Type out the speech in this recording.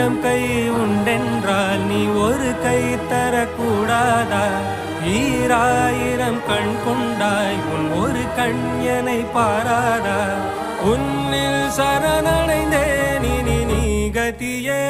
ஆயிரம் கை உண்டென்றால் நீ ஒரு கை தரக்கூடாதா? ஈராயிரம் கண் கொண்டாய் உன் ஒரு கண்யனை பாராதா? உன்னில் சரணடைந்தேன் இனி நீ கதியே.